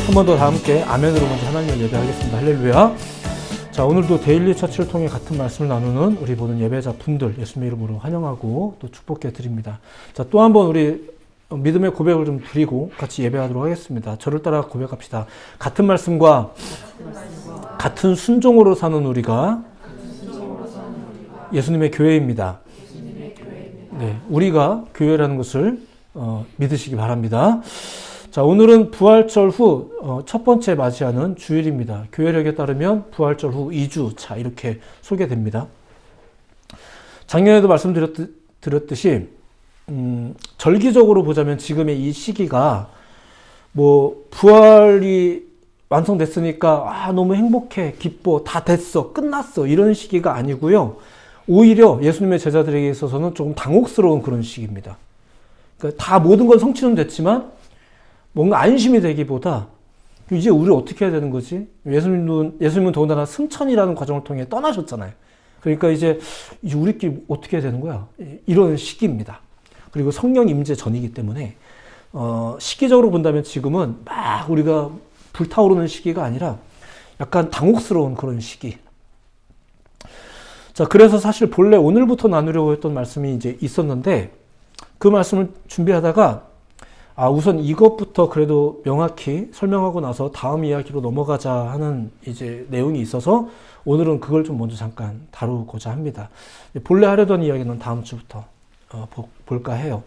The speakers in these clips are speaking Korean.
한 번 더 다 함께 아멘으로 먼저 하나님을 예배하겠습니다. 할렐루야. 자, 오늘도 데일리 처치를 통해 같은 말씀을 나누는 우리 모든 예배자 분들 예수님의 이름으로 환영하고 또 축복해 드립니다. 자, 또 한 번 우리 믿음의 고백을 좀 드리고 같이 예배하도록 하겠습니다. 저를 따라 고백합시다. 같은 말씀과 같은 순종으로 사는 우리가 예수님의 교회입니다. 네, 우리가 교회라는 것을 믿으시기 바랍니다. 자, 오늘은 부활절 후 첫 번째 맞이하는 주일입니다. 교회력에 따르면 부활절 후 2주 차 이렇게 소개됩니다. 작년에도 말씀드렸듯이 절기적으로 보자면 지금의 이 시기가 뭐 부활이 완성됐으니까 너무 행복해, 기뻐, 다 됐어, 끝났어 이런 시기가 아니고요. 오히려 예수님의 제자들에게 있어서는 조금 당혹스러운 그런 시기입니다. 그러니까 다 모든 건 성취는 됐지만 뭔가 안심이 되기보다 이제 우리 어떻게 해야 되는 거지? 예수님은 더군다나 승천이라는 과정을 통해 떠나셨잖아요. 그러니까 이제 우리끼리 어떻게 해야 되는 거야? 이런 시기입니다. 그리고 성령 임재 전이기 때문에 시기적으로 본다면 지금은 막 우리가 불타오르는 시기가 아니라 약간 당혹스러운 그런 시기. 자, 그래서 사실 본래 오늘부터 나누려고 했던 말씀이 이제 있었는데 그 말씀을 준비하다가 우선 이것부터 그래도 명확히 설명하고 나서 다음 이야기로 넘어가자 하는 이제 내용이 있어서 오늘은 그걸 좀 먼저 잠깐 다루고자 합니다. 본래 하려던 이야기는 다음 주부터 볼까 해요.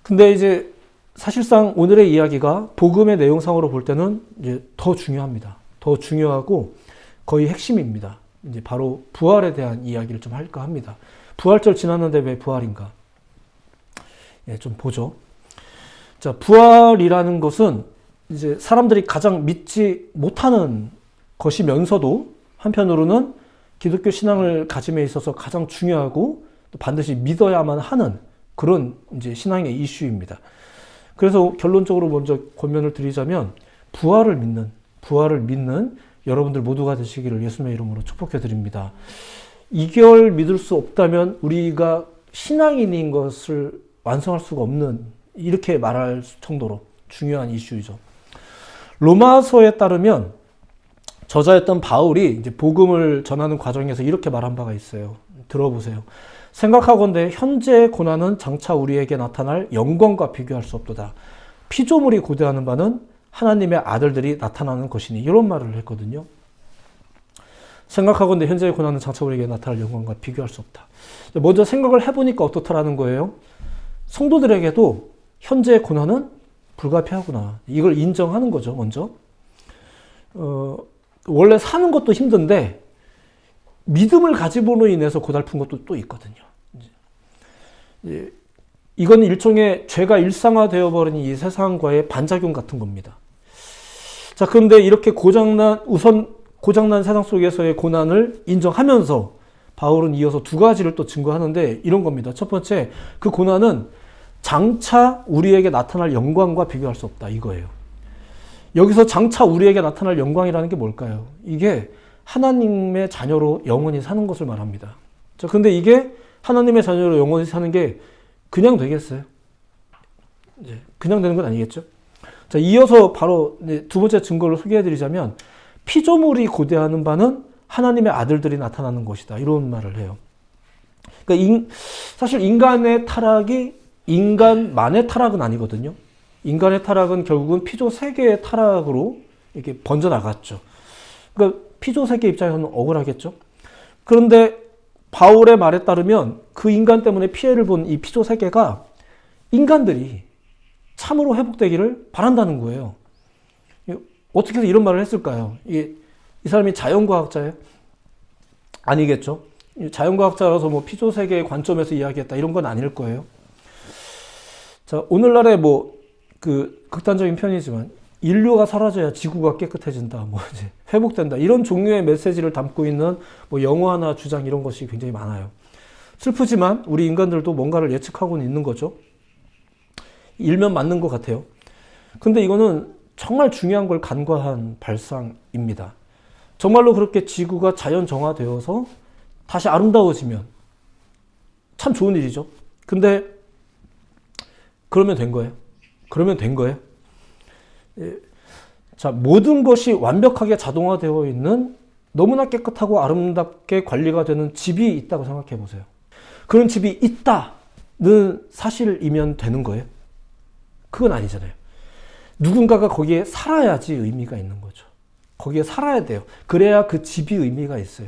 근데 이제 사실상 오늘의 이야기가 복음의 내용상으로 볼 때는 이제 더 중요합니다. 더 중요하고 거의 핵심입니다. 이제 바로 부활에 대한 이야기를 좀 할까 합니다. 부활절 지났는데 왜 부활인가? 예, 좀 보죠. 자, 부활이라는 것은 이제 사람들이 가장 믿지 못하는 것이면서도 한편으로는 기독교 신앙을 가짐에 있어서 가장 중요하고 또 반드시 믿어야만 하는 그런 이제 신앙의 이슈입니다. 그래서 결론적으로 먼저 권면을 드리자면 부활을 믿는 여러분들 모두가 되시기를 예수님의 이름으로 축복해 드립니다. 이걸 믿을 수 없다면 우리가 신앙인인 것을 완성할 수가 없는 이렇게 말할 정도로 중요한 이슈이죠. 로마서에 따르면 저자였던 바울이 이제 복음을 전하는 과정에서 이렇게 말한 바가 있어요. 들어보세요. 생각하건대 현재의 고난은 장차 우리에게 나타날 영광과 비교할 수 없도다. 피조물이 고대하는 바는 하나님의 아들들이 나타나는 것이니 이런 말을 했거든요. 생각하건대 현재의 고난은 장차 우리에게 나타날 영광과 비교할 수 없다. 먼저 생각을 해보니까 어떻다라는 거예요. 성도들에게도 현재의 고난은 불가피하구나. 이걸 인정하는 거죠, 먼저. 원래 사는 것도 힘든데 믿음을 가짐으로 인해서 고달픈 것도 또 있거든요. 이건 일종의 죄가 일상화되어 버린 이 세상과의 반작용 같은 겁니다. 자, 그런데 이렇게 고장난 세상 속에서의 고난을 인정하면서 바울은 이어서 두 가지를 또 증거하는데 이런 겁니다. 첫 번째, 그 고난은 장차 우리에게 나타날 영광과 비교할 수 없다. 이거예요. 여기서 장차 우리에게 나타날 영광이라는 게 뭘까요? 이게 하나님의 자녀로 영원히 사는 것을 말합니다. 자, 근데 이게 하나님의 자녀로 영원히 사는 게 그냥 되겠어요? 그냥 되는 건 아니겠죠? 자, 이어서 바로 두 번째 증거를 소개해 드리자면 피조물이 고대하는 바는 하나님의 아들들이 나타나는 것이다. 이런 말을 해요. 그러니까 사실 인간의 타락이 인간만의 타락은 아니거든요. 인간의 타락은 결국은 피조 세계의 타락으로 이렇게 번져나갔죠. 그러니까 피조 세계 입장에서는 억울하겠죠. 그런데 바울의 말에 따르면 그 인간 때문에 피해를 본 이 피조 세계가 인간들이 참으로 회복되기를 바란다는 거예요. 어떻게 해서 이런 말을 했을까요? 이 사람이 자연과학자예요? 아니겠죠. 자연과학자라서 뭐 피조 세계의 관점에서 이야기했다 이런 건 아닐 거예요. 자, 오늘날의 극단적인 편이지만 인류가 사라져야 지구가 깨끗해진다, 이제 회복된다 이런 종류의 메시지를 담고 있는 영화나 주장 이런 것이 굉장히 많아요. 슬프지만 우리 인간들도 뭔가를 예측하고는 있는 거죠. 일면 맞는 것 같아요. 근데 이거는 정말 중요한 걸 간과한 발상입니다. 정말로 그렇게 지구가 자연 정화되어서 다시 아름다워지면 참 좋은 일이죠. 근데 그러면 된 거예요. 자, 모든 것이 완벽하게 자동화되어 있는 너무나 깨끗하고 아름답게 관리가 되는 집이 있다고 생각해 보세요. 그런 집이 있다는 사실이면 되는 거예요? 그건 아니잖아요. 누군가가 거기에 살아야지 의미가 있는 거죠. 거기에 살아야 돼요. 그래야 그 집이 의미가 있어요.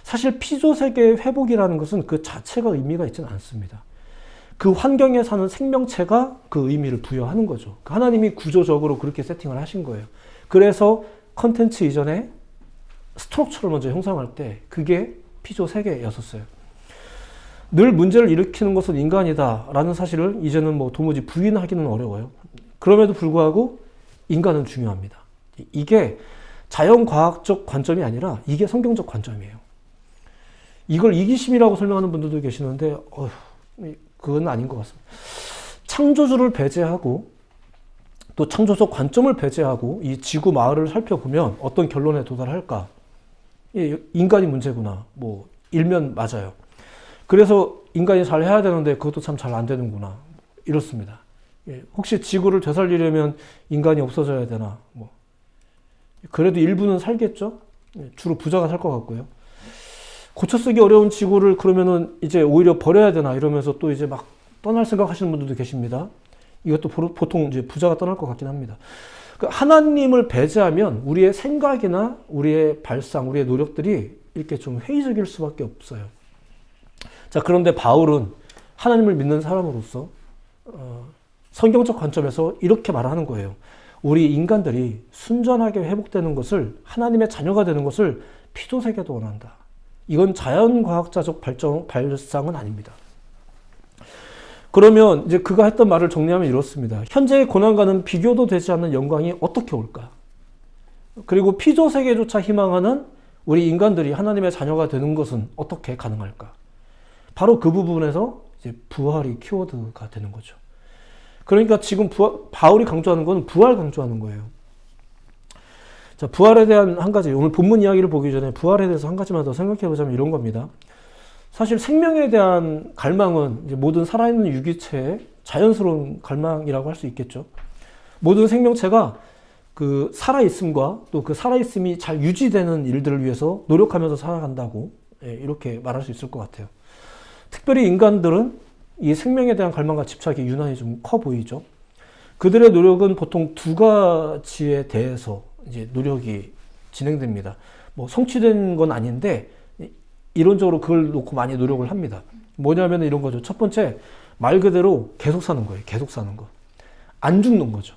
사실 피조세계의 회복이라는 것은 그 자체가 의미가 있지는 않습니다. 그 환경에 사는 생명체가 그 의미를 부여하는 거죠. 하나님이 구조적으로 그렇게 세팅을 하신 거예요. 그래서 컨텐츠 이전에 스트럭처를 먼저 형성할 때 그게 피조세계였었어요. 늘 문제를 일으키는 것은 인간이다 라는 사실을 이제는 뭐 도무지 부인하기는 어려워요. 그럼에도 불구하고 인간은 중요합니다. 이게 자연과학적 관점이 아니라 이게 성경적 관점이에요. 이걸 이기심이라고 설명하는 분들도 계시는데 그건 아닌 것 같습니다. 창조주를 배제하고 또 창조적 관점을 배제하고 이 지구 마을을 살펴보면 어떤 결론에 도달할까? 인간이 문제구나. 뭐 일면 맞아요. 그래서 인간이 잘 해야 되는데 그것도 참 잘 안 되는구나. 이렇습니다. 혹시 지구를 되살리려면 인간이 없어져야 되나? 뭐 그래도 일부는 살겠죠? 주로 부자가 살 것 같고요. 고쳐쓰기 어려운 지구를 그러면은 이제 오히려 버려야 되나 이러면서 또 이제 막 떠날 생각하시는 분들도 계십니다. 이것도 보통 이제 부자가 떠날 것 같긴 합니다. 하나님을 배제하면 우리의 생각이나 우리의 발상, 우리의 노력들이 이렇게 좀 회의적일 수밖에 없어요. 자, 그런데 바울은 하나님을 믿는 사람으로서 성경적 관점에서 이렇게 말하는 거예요. 우리 인간들이 순전하게 회복되는 것을, 하나님의 자녀가 되는 것을 피조세계도 원한다. 이건 자연과학자적 발상은 아닙니다. 그러면 이제 그가 했던 말을 정리하면 이렇습니다. 현재의 고난과는 비교도 되지 않는 영광이 어떻게 올까? 그리고 피조세계조차 희망하는 우리 인간들이 하나님의 자녀가 되는 것은 어떻게 가능할까? 바로 그 부분에서 이제 부활이 키워드가 되는 거죠. 그러니까 지금 바울이 강조하는 건 부활 강조하는 거예요. 자, 부활에 대한 한 가지, 오늘 본문 이야기를 보기 전에 부활에 대해서 한 가지만 더 생각해 보자면 이런 겁니다. 사실 생명에 대한 갈망은 이제 모든 살아있는 유기체의 자연스러운 갈망이라고 할 수 있겠죠. 모든 생명체가 그 살아있음과 또 그 살아있음이 잘 유지되는 일들을 위해서 노력하면서 살아간다고 이렇게 말할 수 있을 것 같아요. 특별히 인간들은 이 생명에 대한 갈망과 집착이 유난히 좀 커 보이죠. 그들의 노력은 보통 두 가지에 대해서 이제 노력이 진행됩니다. 뭐 성취된 건 아닌데 이론적으로 그걸 놓고 많이 노력을 합니다. 뭐냐면 이런 거죠. 첫 번째, 말 그대로 계속 사는 거예요. 계속 사는 거. 안 죽는 거죠.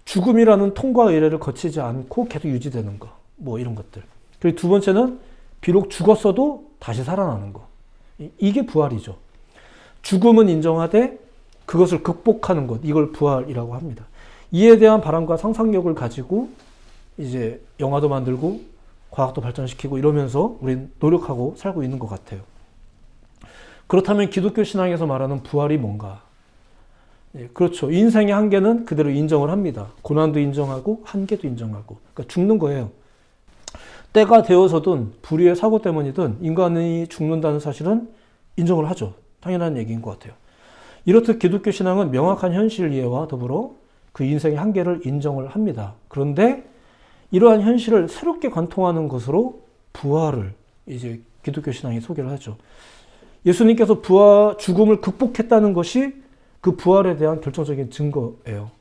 죽음이라는 통과 의례를 거치지 않고 계속 유지되는 거. 뭐 이런 것들. 그리고 두 번째는 비록 죽었어도 다시 살아나는 거. 이게 부활이죠. 죽음은 인정하되 그것을 극복하는 것. 이걸 부활이라고 합니다. 이에 대한 바람과 상상력을 가지고 이제 영화도 만들고 과학도 발전시키고 이러면서 우린 노력하고 살고 있는 것 같아요. 그렇다면 기독교 신앙에서 말하는 부활이 뭔가? 그렇죠. 인생의 한계는 그대로 인정을 합니다. 고난도 인정하고 한계도 인정하고. 그러니까 죽는 거예요. 때가 되어서든 불의의 사고 때문이든 인간이 죽는다는 사실은 인정을 하죠. 당연한 얘기인 것 같아요. 이렇듯 기독교 신앙은 명확한 현실 이해와 더불어 그 인생의 한계를 인정을 합니다. 그런데 이러한 현실을 새롭게 관통하는 것으로 부활을 이제 기독교 신앙이 소개를 하죠. 예수님께서 죽음을 극복했다는 것이 그 부활에 대한 결정적인 증거예요.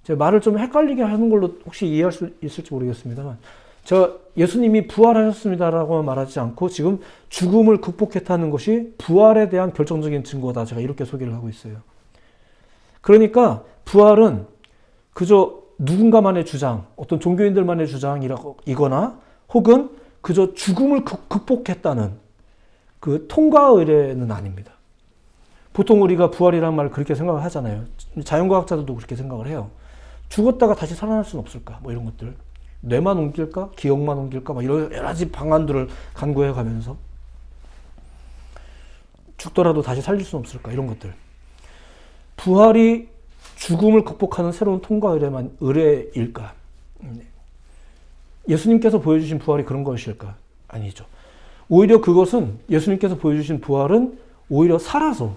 제가 말을 좀 헷갈리게 하는 걸로 혹시 이해할 수 있을지 모르겠습니다만, 제가 예수님이 부활하셨습니다라고만 말하지 않고 지금 죽음을 극복했다는 것이 부활에 대한 결정적인 증거다. 제가 이렇게 소개를 하고 있어요. 그러니까 부활은 그저 누군가만의 주장, 어떤 종교인들만의 주장이거나 혹은 그저 죽음을 극복했다는 그 통과 의례는 아닙니다. 보통 우리가 부활이라는 말을 그렇게 생각을 하잖아요. 자연과학자들도 그렇게 생각을 해요. 죽었다가 다시 살아날 수는 없을까? 뭐 이런 것들. 뇌만 옮길까? 기억만 옮길까? 막 이런 여러 가지 방안들을 간구해 가면서 죽더라도 다시 살릴 수는 없을까? 이런 것들. 부활이 죽음을 극복하는 새로운 통과 의례일까? 예수님께서 보여주신 부활이 그런 것일까? 아니죠. 오히려 그것은 예수님께서 보여주신 부활은 오히려 살아서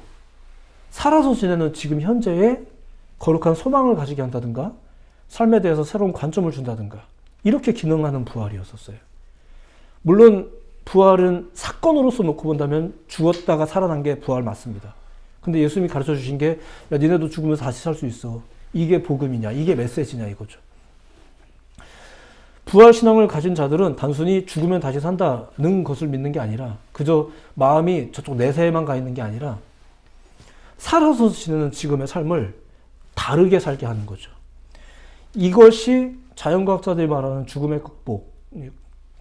지내는 지금 현재의 거룩한 소망을 가지게 한다든가 삶에 대해서 새로운 관점을 준다든가 이렇게 기능하는 부활이었었어요. 물론 부활은 사건으로서 놓고 본다면 죽었다가 살아난 게 부활 맞습니다. 근데 예수님이 가르쳐 주신 게 야, 니네도 죽으면 다시 살 수 있어. 이게 복음이냐, 이게 메시지냐 이거죠. 부활 신앙을 가진 자들은 단순히 죽으면 다시 산다는 것을 믿는 게 아니라 그저 마음이 저쪽 내세에만 가 있는 게 아니라 살아서 지내는 지금의 삶을 다르게 살게 하는 거죠. 이것이 자연과학자들이 말하는 죽음의 극복,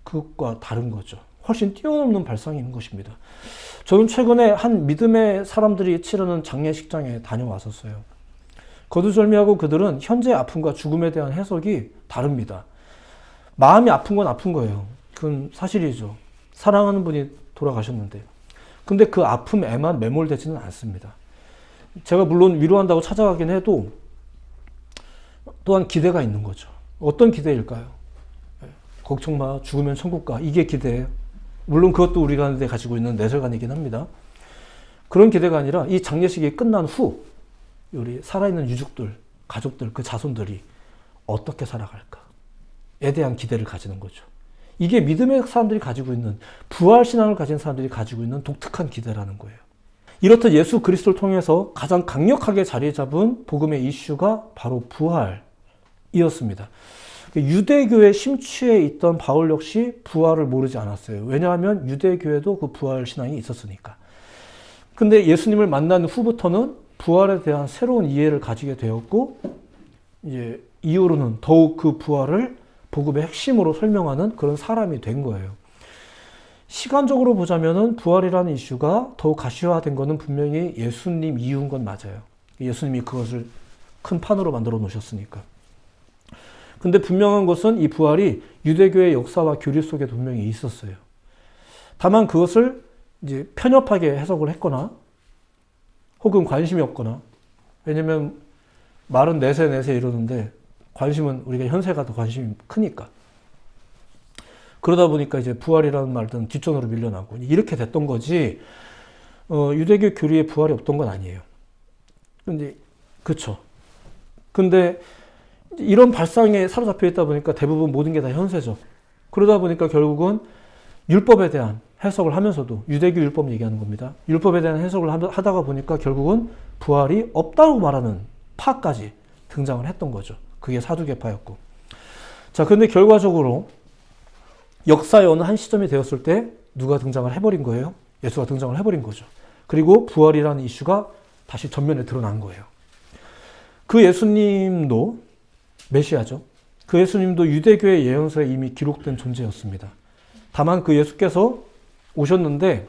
그것과 다른 거죠. 훨씬 뛰어넘는 발상인 것입니다. 저는 최근에 한 믿음의 사람들이 치르는 장례식장에 다녀왔었어요. 거두절미하고 그들은 현재의 아픔과 죽음에 대한 해석이 다릅니다. 마음이 아픈 건 아픈 거예요. 그건 사실이죠. 사랑하는 분이 돌아가셨는데. 근데 그 아픔에만 매몰되지는 않습니다. 제가 물론 위로한다고 찾아가긴 해도 또한 기대가 있는 거죠. 어떤 기대일까요? 걱정 마, 죽으면 천국 가. 이게 기대예요. 물론 그것도 우리가 가지고 있는 내세관이긴 합니다. 그런 기대가 아니라 이 장례식이 끝난 후 우리 살아있는 유족들, 가족들, 그 자손들이 어떻게 살아갈까에 대한 기대를 가지는 거죠. 이게 믿음의 사람들이 가지고 있는, 부활신앙을 가진 사람들이 가지고 있는 독특한 기대라는 거예요. 이렇듯 예수 그리스도를 통해서 가장 강력하게 자리 잡은 복음의 이슈가 바로 부활이었습니다. 유대교의 심취해 있던 바울 역시 부활을 모르지 않았어요. 왜냐하면 유대교에도 그 부활 신앙이 있었으니까. 근데 예수님을 만난 후부터는 부활에 대한 새로운 이해를 가지게 되었고, 이제 이후로는 더욱 그 부활을 복음의 핵심으로 설명하는 그런 사람이 된 거예요. 시간적으로 보자면은 부활이라는 이슈가 더욱 가시화된 것은 분명히 예수님 이후인 건 맞아요. 예수님이 그것을 큰 판으로 만들어 놓으셨으니까. 근데 분명한 것은 이 부활이 유대교의 역사와 교리 속에 분명히 있었어요. 다만 그것을 이제 편협하게 해석을 했거나 혹은 관심이 없거나, 왜냐면 말은 내세 이러는데 관심은 우리가 현세가 더 관심이 크니까. 그러다 보니까 이제 부활이라는 말들은 뒷전으로 밀려나고 이렇게 됐던 거지, 유대교 교리에 부활이 없던 건 아니에요. 근데, 그쵸. 근데 이런 발상에 사로잡혀 있다 보니까 대부분 모든 게 다 현세죠. 그러다 보니까 결국은 율법에 대한 해석을 하면서도, 유대교 율법 얘기하는 겁니다. 율법에 대한 해석을 하다가 보니까 결국은 부활이 없다고 말하는 파까지 등장을 했던 거죠. 그게 사두개파였고. 자, 근데 결과적으로 역사의 어느 한 시점이 되었을 때 누가 등장을 해버린 거예요? 예수가 등장을 해버린 거죠. 그리고 부활이라는 이슈가 다시 전면에 드러난 거예요. 그 예수님도 메시아죠. 그 예수님도 유대교의 예언서에 이미 기록된 존재였습니다. 다만 그 예수께서 오셨는데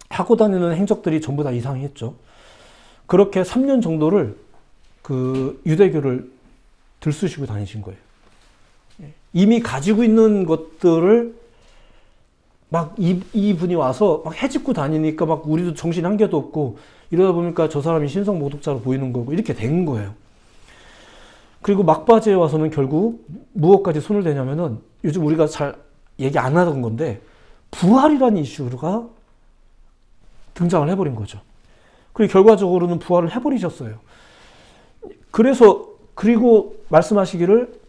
하고 다니는 행적들이 전부 다 이상했죠. 그렇게 3년 정도를 그 유대교를 들쑤시고 다니신 거예요. 이미 가지고 있는 것들을 막 이분이 와서 막 해집고 다니니까 막 우리도 정신 한 개도 없고, 이러다 보니까 저 사람이 신성모독자로 보이는 거고 이렇게 된 거예요. 그리고 막바지에 와서는 결국 무엇까지 손을 대냐면은 요즘 우리가 잘 얘기 안 하던 건데 부활이라는 이슈가 등장을 해버린 거죠. 그리고 결과적으로는 부활을 해버리셨어요. 그리고 말씀하시기를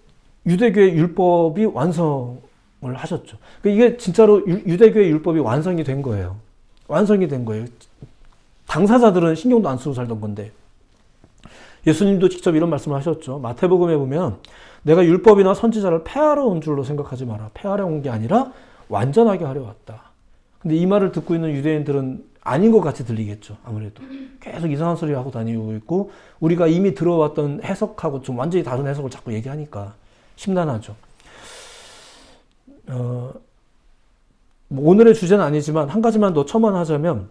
유대교의 율법이 완성을 하셨죠. 이게 진짜로 유대교의 율법이 완성이 된 거예요. 완성이 된 거예요. 당사자들은 신경도 안 쓰고 살던 건데. 예수님도 직접 이런 말씀을 하셨죠. 마태복음에 보면 내가 율법이나 선지자를 폐하러 온 줄로 생각하지 마라. 폐하러 온 게 아니라 완전하게 하려 왔다. 근데 이 말을 듣고 있는 유대인들은 아닌 것 같이 들리겠죠. 아무래도 계속 이상한 소리 하고 다니고 있고, 우리가 이미 들어왔던 해석하고 좀 완전히 다른 해석을 자꾸 얘기하니까 심란하죠. 뭐 오늘의 주제는 아니지만 한 가지만 더 첨언하자면,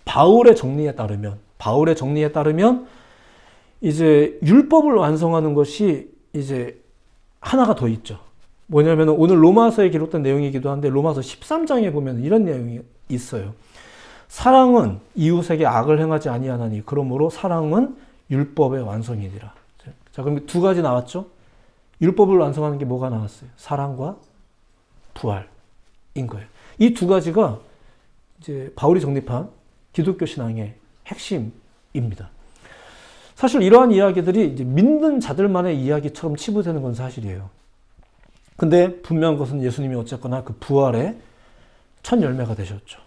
바울의 정리에 따르면 이제 율법을 완성하는 것이 이제 하나가 더 있죠. 뭐냐면 오늘 로마서에 기록된 내용이기도 한데, 로마서 13장에 보면 이런 내용이 있어요. 사랑은 이웃에게 악을 행하지 아니하나니 그러므로 사랑은 율법의 완성이니라. 자, 그럼 두 가지 나왔죠? 율법을 완성하는 게 뭐가 나왔어요? 사랑과 부활인 거예요. 이 두 가지가 이제 바울이 정립한 기독교 신앙의 핵심입니다. 사실 이러한 이야기들이 이제 믿는 자들만의 이야기처럼 치부되는 건 사실이에요. 근데 분명한 것은 예수님이 어쨌거나 그 부활의 첫 열매가 되셨죠.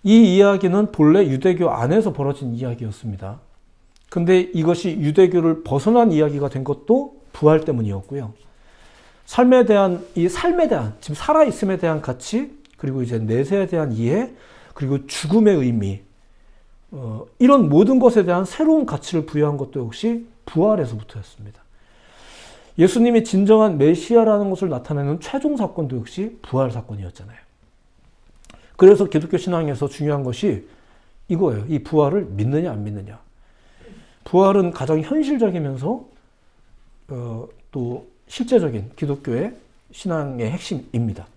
이 이야기는 본래 유대교 안에서 벌어진 이야기였습니다. 근데 이것이 유대교를 벗어난 이야기가 된 것도 부활 때문이었고요. 삶에 대한, 지금 살아있음에 대한 가치, 그리고 이제 내세에 대한 이해, 그리고 죽음의 의미, 이런 모든 것에 대한 새로운 가치를 부여한 것도 역시 부활에서부터였습니다. 예수님이 진정한 메시아라는 것을 나타내는 최종 사건도 역시 부활 사건이었잖아요. 그래서 기독교 신앙에서 중요한 것이 이거예요. 이 부활을 믿느냐 안 믿느냐. 부활은 가장 현실적이면서 또 실제적인 기독교의 신앙의 핵심입니다.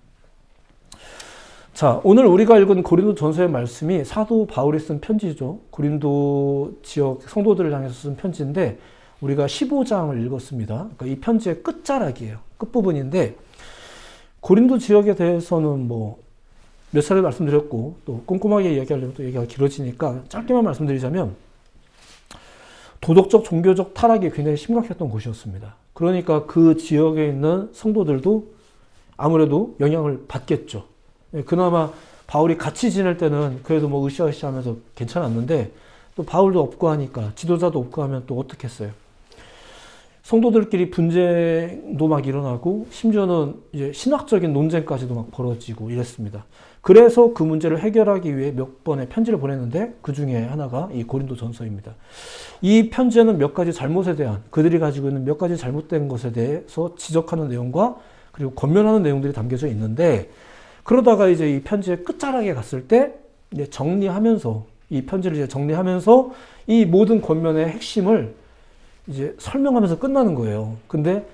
자, 오늘 우리가 읽은 고린도 전서의 말씀이 사도 바울이 쓴 편지죠. 고린도 지역 성도들을 향해서 쓴 편지인데 우리가 15장을 읽었습니다. 그러니까 이 편지의 끝자락이에요. 끝부분인데 고린도 지역에 대해서는 뭐 몇 차례 말씀드렸고 또 꼼꼼하게 이야기하려면 또 얘기가 길어지니까 짧게만 말씀드리자면 도덕적, 종교적 타락이 굉장히 심각했던 곳이었습니다. 그러니까 그 지역에 있는 성도들도 아무래도 영향을 받겠죠. 그나마 바울이 같이 지낼 때는 그래도 뭐 으쌰으쌰 하면서 괜찮았는데 또 바울도 없고 하니까 지도자도 없고 하면 또 어떻겠어요. 성도들끼리 분쟁도 막 일어나고 심지어는 이제 신학적인 논쟁까지도 막 벌어지고 이랬습니다. 그래서 그 문제를 해결하기 위해 몇 번의 편지를 보냈는데 그 중에 하나가 이 고린도 전서입니다. 이 편지에는 몇 가지 잘못에 대한 그들이 가지고 있는 몇 가지 잘못된 것에 대해서 지적하는 내용과 그리고 권면하는 내용들이 담겨져 있는데 그러다가 이제 이 편지의 끝자락에 갔을 때 이제 정리하면서 이 편지를 이제 정리하면서 이 모든 권면의 핵심을 이제 설명하면서 끝나는 거예요. 근데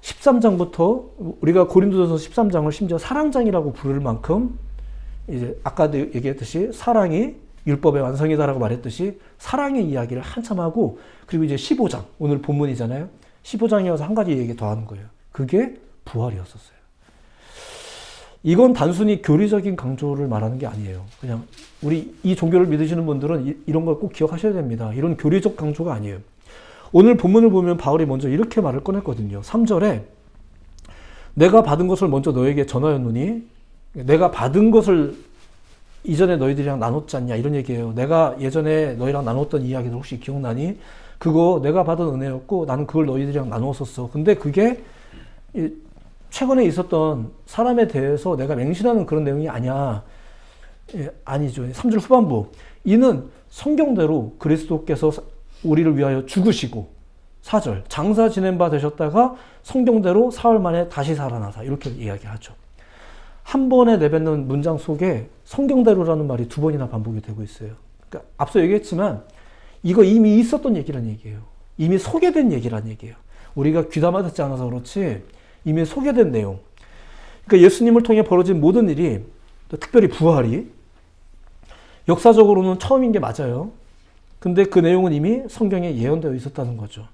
13장부터 우리가 고린도전서 13장을 심지어 사랑장이라고 부를 만큼 이제 아까도 얘기했듯이 사랑이 율법의 완성이다라고 말했듯이 사랑의 이야기를 한참 하고 그리고 이제 15장 오늘 본문이잖아요. 15장이어서 한 가지 얘기 더 하는 거예요. 그게 부활이었었어요. 이건 단순히 교리적인 강조를 말하는 게 아니에요. 그냥 우리 이 종교를 믿으시는 분들은 이런 걸 꼭 기억하셔야 됩니다. 이런 교리적 강조가 아니에요. 오늘 본문을 보면 바울이 먼저 이렇게 말을 꺼냈거든요. 3절에 내가 받은 것을 먼저 너에게 전하였노니 내가 받은 것을 이전에 너희들이랑 나눴지 않냐 이런 얘기예요. 내가 예전에 너희랑 나눴던 이야기들 혹시 기억나니? 그거 내가 받은 은혜였고 나는 그걸 너희들이랑 나누었었어. 근데 그게 최근에 있었던 사람에 대해서 내가 맹신하는 그런 내용이 아니야. 아니죠. 3절 후반부. 이는 성경대로 그리스도께서 우리를 위하여 죽으시고 4절 장사 지낸 바 되셨다가 성경대로 사흘 만에 다시 살아나사 이렇게 이야기하죠. 한 번에 내뱉는 문장 속에 성경대로라는 말이 두 번이나 반복이 되고 있어요. 그러니까 앞서 얘기했지만 이거 이미 있었던 얘기란 얘기예요. 이미 소개된 얘기란 얘기예요. 우리가 귀담아 듣지 않아서 그렇지 이미 소개된 내용. 그러니까 예수님을 통해 벌어진 모든 일이 특별히 부활이 역사적으로는 처음인 게 맞아요. 근데 그 내용은 이미 성경에 예언되어 있었다는 거죠.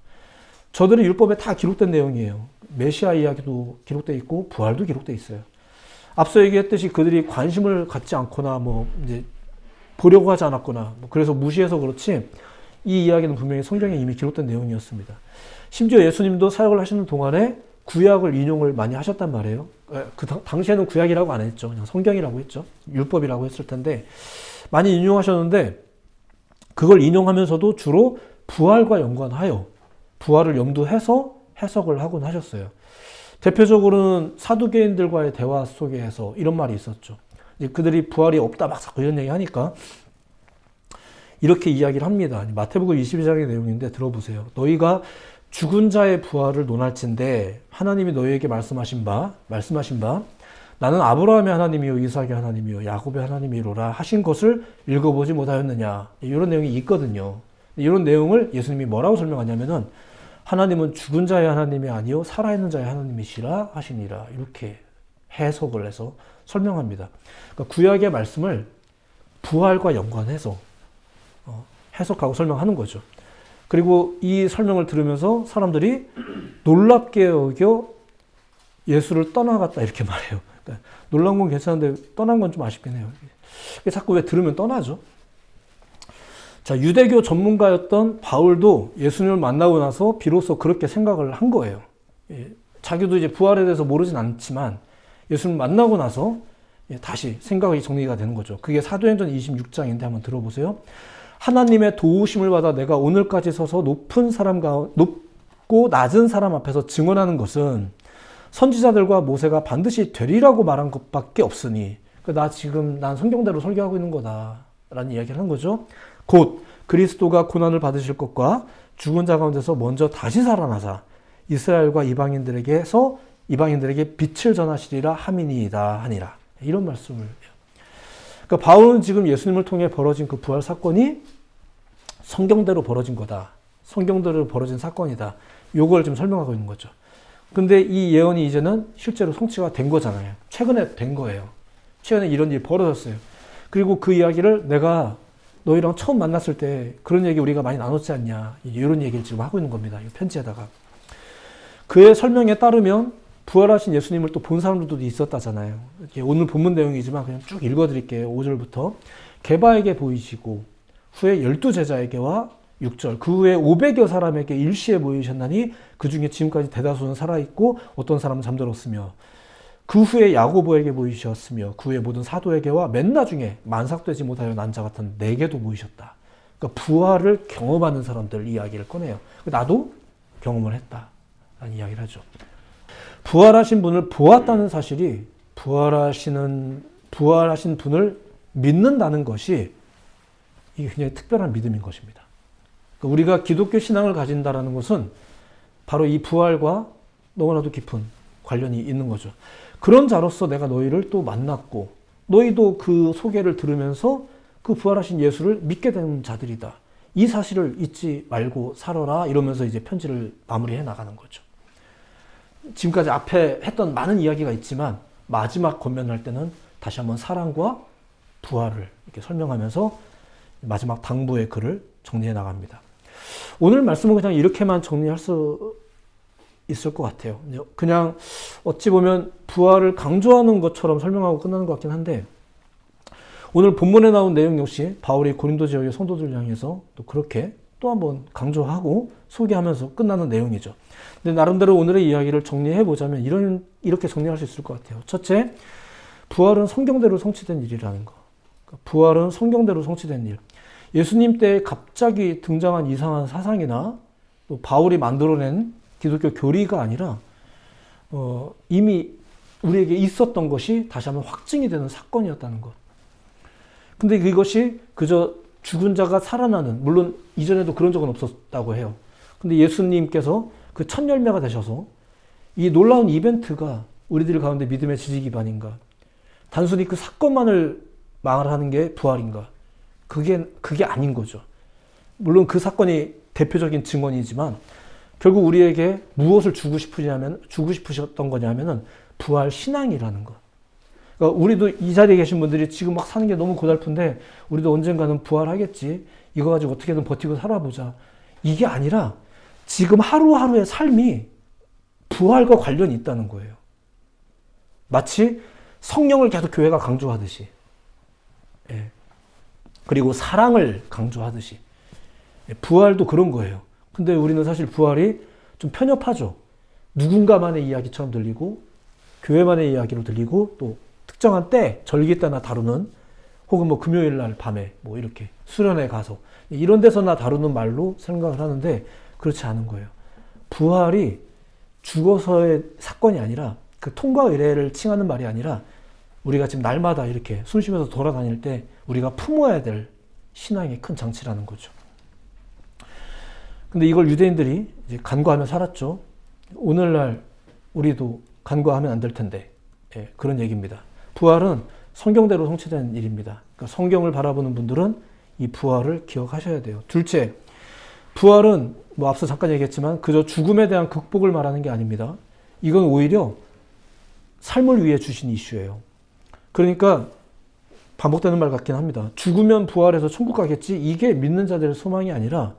저들의 율법에 다 기록된 내용이에요. 메시아 이야기도 기록되어 있고 부활도 기록되어 있어요. 앞서 얘기했듯이 그들이 관심을 갖지 않거나 뭐 이제 보려고 하지 않았거나 뭐 그래서 무시해서 그렇지 이 이야기는 분명히 성경에 이미 기록된 내용이었습니다. 심지어 예수님도 사역을 하시는 동안에 구약을 인용을 많이 하셨단 말이에요. 그 당시에는 구약이라고 안 했죠. 그냥 성경이라고 했죠. 율법이라고 했을 텐데 많이 인용하셨는데 그걸 인용하면서도 주로 부활과 연관하여 부활을 염두해서 해석을 하곤 하셨어요. 대표적으로는 사두개인들과의 대화 속에서 이런 말이 있었죠. 이제 그들이 부활이 없다 막 이런 얘기 하니까 이렇게 이야기를 합니다. 마태복음 22장의 내용인데 들어보세요. 너희가 죽은 자의 부활을 논할진대 하나님이 너희에게 말씀하신 바 나는 아브라함의 하나님이요 이삭의 하나님이요 야곱의 하나님이로라 하신 것을 읽어보지 못하였느냐 이런 내용이 있거든요. 이런 내용을 예수님이 뭐라고 설명하냐면은 하나님은 죽은 자의 하나님이 아니요 살아있는 자의 하나님이시라 하시니라 이렇게 해석을 해서 설명합니다. 그러니까 구약의 말씀을 부활과 연관해서 해석하고 설명하는 거죠. 그리고 이 설명을 들으면서 사람들이 놀랍게 여겨 예수를 떠나갔다 이렇게 말해요. 그러니까 놀란 건 괜찮은데 떠난 건 좀 아쉽긴 해요. 자꾸 왜 들으면 떠나죠? 자, 유대교 전문가였던 바울도 예수님을 만나고 나서 비로소 그렇게 생각을 한 거예요. 자기도 이제 부활에 대해서 모르진 않지만 예수님을 만나고 나서 다시 생각이 정리가 되는 거죠. 그게 사도행전 26장인데 한번 들어보세요. 하나님의 도우심을 받아 내가 오늘까지 서서 높고 낮은 사람 앞에서 증언하는 것은 선지자들과 모세가 반드시 되리라고 말한 것밖에 없으니, 난 성경대로 설교하고 있는 거다 라는 이야기를 한 거죠. 곧 그리스도가 고난을 받으실 것과 죽은 자 가운데서 먼저 다시 살아나사 이스라엘과 이방인들에게 빛을 전하시리라 함이니이다 하니라. 이런 말씀을 해요. 그러니까 바울은 지금 예수님을 통해 벌어진 그 부활 사건이 성경대로 벌어진 거다. 성경대로 벌어진 사건이다. 요걸 지금 설명하고 있는 거죠. 근데 이 예언이 이제는 실제로 성취가 된 거잖아요. 최근에 된 거예요. 최근에 이런 일이 벌어졌어요. 그리고 그 이야기를 내가 너희랑 처음 만났을 때 그런 얘기 우리가 많이 나눴지 않냐. 이런 얘기를 지금 하고 있는 겁니다. 이 편지에다가. 그의 설명에 따르면 부활하신 예수님을 또 본 사람들도 있었다잖아요. 오늘 본문 내용이지만 그냥 쭉 읽어드릴게요. 5절부터. 게바에게 보이시고 후에 12제자에게와 6절. 그 후에 500여 사람에게 일시에 보이셨나니 그 중에 지금까지 대다수는 살아있고 어떤 사람은 잠들었으며 그 후에 야고보에게 보이셨으며 그 후에 모든 사도에게와 맨 나중에 만삭되지 못하여 난 자 같은 내게도 보이셨다. 그러니까 부활을 경험하는 사람들 이야기를 꺼내요. 나도 경험을 했다라는 이야기를 하죠. 부활하신 분을 보았다는 사실이 부활하신 분을 믿는다는 것이 이게 굉장히 특별한 믿음인 것입니다. 그러니까 우리가 기독교 신앙을 가진다는 것은 바로 이 부활과 너무나도 깊은 관련이 있는 거죠. 그런 자로서 내가 너희를 또 만났고 너희도 그 소개를 들으면서 그 부활하신 예수를 믿게 된 자들이다. 이 사실을 잊지 말고 살아라 이러면서 이제 편지를 마무리해 나가는 거죠. 지금까지 앞에 했던 많은 이야기가 있지만 마지막 권면할 때는 다시 한번 사랑과 부활을 이렇게 설명하면서 마지막 당부의 글을 정리해 나갑니다. 오늘 말씀은 그냥 이렇게만 정리할 수 있을 것 같아요. 그냥 어찌 보면 부활을 강조하는 것처럼 설명하고 끝나는 것 같긴 한데 오늘 본문에 나온 내용 역시 바울이 고린도 지역의 성도들 향해서 또 그렇게 또 한번 강조하고 소개하면서 끝나는 내용이죠. 근데 나름대로 오늘의 이야기를 정리해 보자면 이렇게 정리할 수 있을 것 같아요. 첫째, 부활은 성경대로 성취된 일이라는 거. 부활은 성경대로 성취된 일. 예수님 때 갑자기 등장한 이상한 사상이나 또 바울이 만들어낸 기독교 교리가 아니라 이미 우리에게 있었던 것이 다시 한번 확증이 되는 사건이었다는 것. 근데 그것이 그저 죽은 자가 살아나는, 물론 이전에도 그런 적은 없었다고 해요. 근데 예수님께서 그 첫 열매가 되셔서 이 놀라운 이벤트가 우리들 가운데 믿음의 지지 기반인가? 단순히 그 사건만을 말하는 게 부활인가? 그게 아닌 거죠. 물론 그 사건이 대표적인 증언이지만 결국 우리에게 무엇을 주고 싶으셨던 거냐면은 부활 신앙이라는 것. 그러니까 우리도 이 자리에 계신 분들이 지금 막 사는 게 너무 고달픈데 우리도 언젠가는 부활하겠지. 이거 가지고 어떻게든 버티고 살아보자. 이게 아니라 지금 하루하루의 삶이 부활과 관련이 있다는 거예요. 마치 성령을 계속 교회가 강조하듯이. 예. 그리고 사랑을 강조하듯이. 예. 부활도 그런 거예요. 근데 우리는 사실 부활이 좀 편협하죠. 누군가만의 이야기처럼 들리고 교회만의 이야기로 들리고 또 특정한 때, 절기 때나 다루는 혹은 뭐 금요일 날 밤에 뭐 이렇게 수련회 가서 이런 데서나 다루는 말로 생각을 하는데 그렇지 않은 거예요. 부활이 죽어서의 사건이 아니라 그 통과 의례를 칭하는 말이 아니라 우리가 지금 날마다 이렇게 숨 쉬면서 돌아다닐 때 우리가 품어야 될 신앙의 큰 장치라는 거죠. 근데 이걸 유대인들이 이제 간과하며 살았죠. 오늘날 우리도 간과하면 안 될 텐데. 예, 그런 얘기입니다. 부활은 성경대로 성취된 일입니다. 그러니까 성경을 바라보는 분들은 이 부활을 기억하셔야 돼요. 둘째, 부활은 뭐 앞서 잠깐 얘기했지만 그저 죽음에 대한 극복을 말하는 게 아닙니다. 이건 오히려 삶을 위해 주신 이슈예요. 그러니까 반복되는 말 같긴 합니다. 죽으면 부활해서 천국 가겠지? 이게 믿는 자들의 소망이 아니라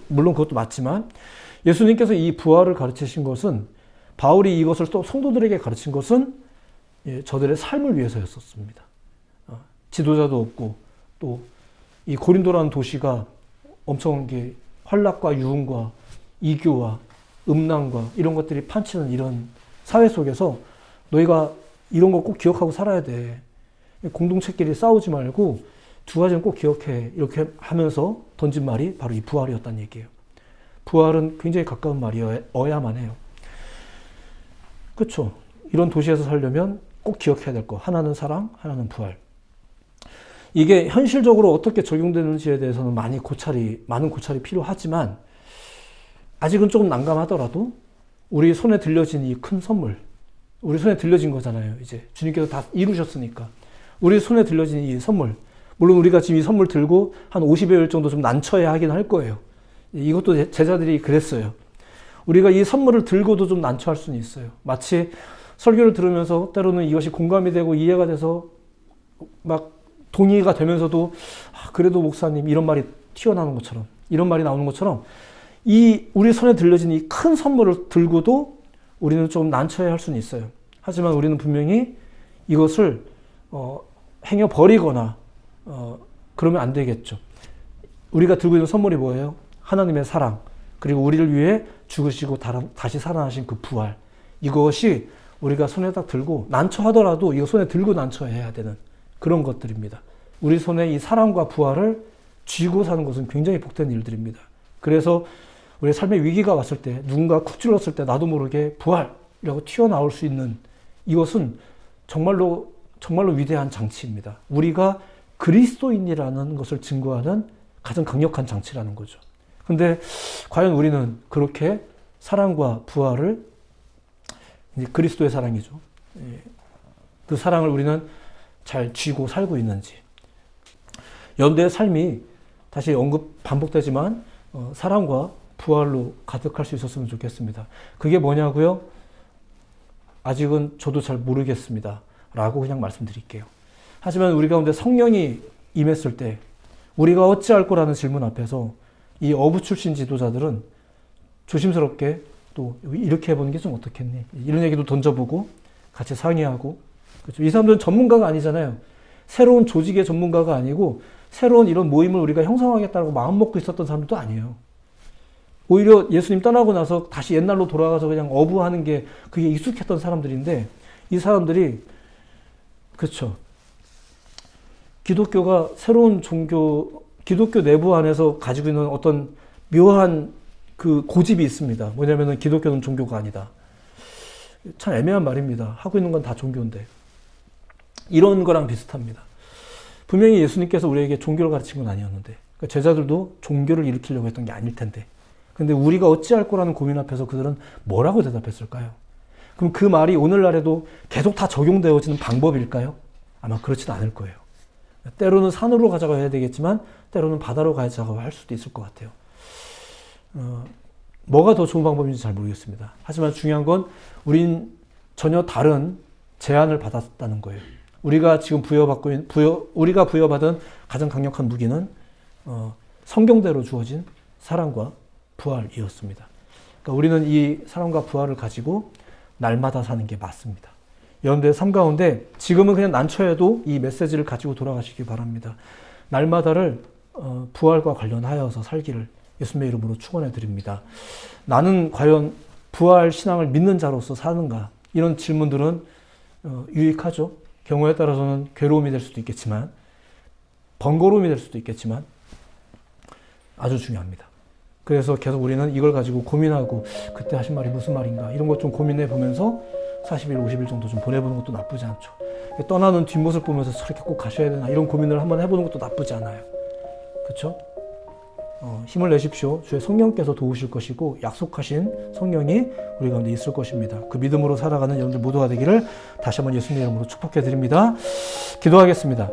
물론 그것도 맞지만 예수님께서 이 부활을 가르치신 것은 바울이 이것을 또 성도들에게 가르친 것은 저들의 삶을 위해서였었습니다. 지도자도 없고 또 이 고린도라는 도시가 엄청난 게 환락과 유흥과 이교와 음란과 이런 것들이 판치는 이런 사회 속에서 너희가 이런 거 꼭 기억하고 살아야 돼. 공동체끼리 싸우지 말고 두 가지는 꼭 기억해. 이렇게 하면서 던진 말이 바로 이 부활이었다는 얘기예요. 부활은 굉장히 가까운 말이어야만 해요. 그렇죠? 이런 도시에서 살려면 꼭 기억해야 될 거. 하나는 사랑, 하나는 부활. 이게 현실적으로 어떻게 적용되는지에 대해서는 많은 고찰이 필요하지만 아직은 조금 난감하더라도 우리 손에 들려진 이 큰 선물, 우리 손에 들려진 거잖아요. 이제 주님께서 다 이루셨으니까. 우리 손에 들려진 이 선물, 물론 우리가 지금 이 선물 들고 한 50여일 정도 좀 난처해 하긴 할 거예요. 이것도 제자들이 그랬어요. 우리가 이 선물을 들고도 좀 난처할 수는 있어요. 마치 설교를 들으면서 때로는 이것이 공감이 되고 이해가 돼서 막 동의가 되면서도 그래도 목사님 이런 말이 튀어나오는 것처럼, 이런 말이 나오는 것처럼 이 우리 손에 들려진 이 큰 선물을 들고도 우리는 좀 난처해 할 수는 있어요. 하지만 우리는 분명히 이것을 행여 버리거나 그러면 안 되겠죠. 우리가 들고 있는 선물이 뭐예요? 하나님의 사랑, 그리고 우리를 위해 죽으시고 다시 살아나신 그 부활. 이것이 우리가 손에 딱 들고 난처하더라도 이거 손에 들고 난처해야 되는 그런 것들입니다. 우리 손에 이 사랑과 부활을 쥐고 사는 것은 굉장히 복된 일들입니다. 그래서 우리 삶의 위기가 왔을 때, 누군가 쿡 찔렀을 때 나도 모르게 부활이라고 튀어나올 수 있는 이것은 정말로 위대한 장치입니다. 우리가 그리스도인이라는 것을 증거하는 가장 강력한 장치라는 거죠. 근데 과연 우리는 그렇게 사랑과 부활을, 그리스도의 사랑이죠. 그 사랑을 우리는 잘 쥐고 살고 있는지. 연대의 삶이 다시 반복되지만 사랑과 부활로 가득할 수 있었으면 좋겠습니다. 그게 뭐냐고요? 아직은 저도 잘 모르겠습니다. 라고 그냥 말씀드릴게요. 하지만 우리 가운데 성령이 임했을 때 우리가 어찌할 거라는 질문 앞에서 이 어부 출신 지도자들은 조심스럽게 또 이렇게 해보는 게 좀 어떻겠니? 이런 얘기도 던져보고 같이 상의하고. 그렇죠? 이 사람들은 전문가가 아니잖아요. 새로운 조직의 전문가가 아니고 새로운 이런 모임을 우리가 형성하겠다고 마음 먹고 있었던 사람들도 아니에요. 오히려 예수님 떠나고 나서 다시 옛날로 돌아가서 그냥 어부하는 게 그게 익숙했던 사람들인데 이 사람들이 그렇죠. 기독교가 새로운 종교, 기독교 내부 안에서 가지고 있는 어떤 묘한 그 고집이 있습니다. 뭐냐면은 기독교는 종교가 아니다. 참 애매한 말입니다. 하고 있는 건 다 종교인데. 이런 거랑 비슷합니다. 분명히 예수님께서 우리에게 종교를 가르친 건 아니었는데, 그러니까 제자들도 종교를 일으키려고 했던 게 아닐 텐데. 근데 우리가 어찌할 거라는 고민 앞에서 그들은 뭐라고 대답했을까요? 그럼 그 말이 오늘날에도 계속 다 적용되어지는 방법일까요? 아마 그렇지는 않을 거예요. 때로는 산으로 가자고 해야 되겠지만 때로는 바다로 가자고 할 수도 있을 것 같아요. 뭐가 더 좋은 방법인지 잘 모르겠습니다. 하지만 중요한 건 우린 전혀 다른 제안을 받았다는 거예요. 우리가 지금 우리가 부여받은 가장 강력한 무기는 성경대로 주어진 사랑과 부활이었습니다. 그러니까 우리는 이 사랑과 부활을 가지고 날마다 사는 게 맞습니다. 여러분들의 삶 가운데 지금은 그냥 난처해도 이 메시지를 가지고 돌아가시기 바랍니다. 날마다를 부활과 관련하여서 살기를 예수님의 이름으로 축원해 드립니다. 나는 과연 부활 신앙을 믿는 자로서 사는가? 이런 질문들은 유익하죠. 경우에 따라서는 괴로움이 될 수도 있겠지만 번거로움이 될 수도 있겠지만 아주 중요합니다. 그래서 계속 우리는 이걸 가지고 고민하고 그때 하신 말이 무슨 말인가 이런 것 좀 고민해 보면서 40일, 50일 정도 좀 보내보는 것도 나쁘지 않죠. 떠나는 뒷모습 보면서 저렇게 꼭 가셔야 되나 이런 고민을 한번 해보는 것도 나쁘지 않아요. 그렇죠? 힘을 내십시오. 주의 성령께서 도우실 것이고 약속하신 성령이 우리 가운데 있을 것입니다. 그 믿음으로 살아가는 여러분들 모두가 되기를 다시 한번 예수님의 이름으로 축복해 드립니다. 기도하겠습니다.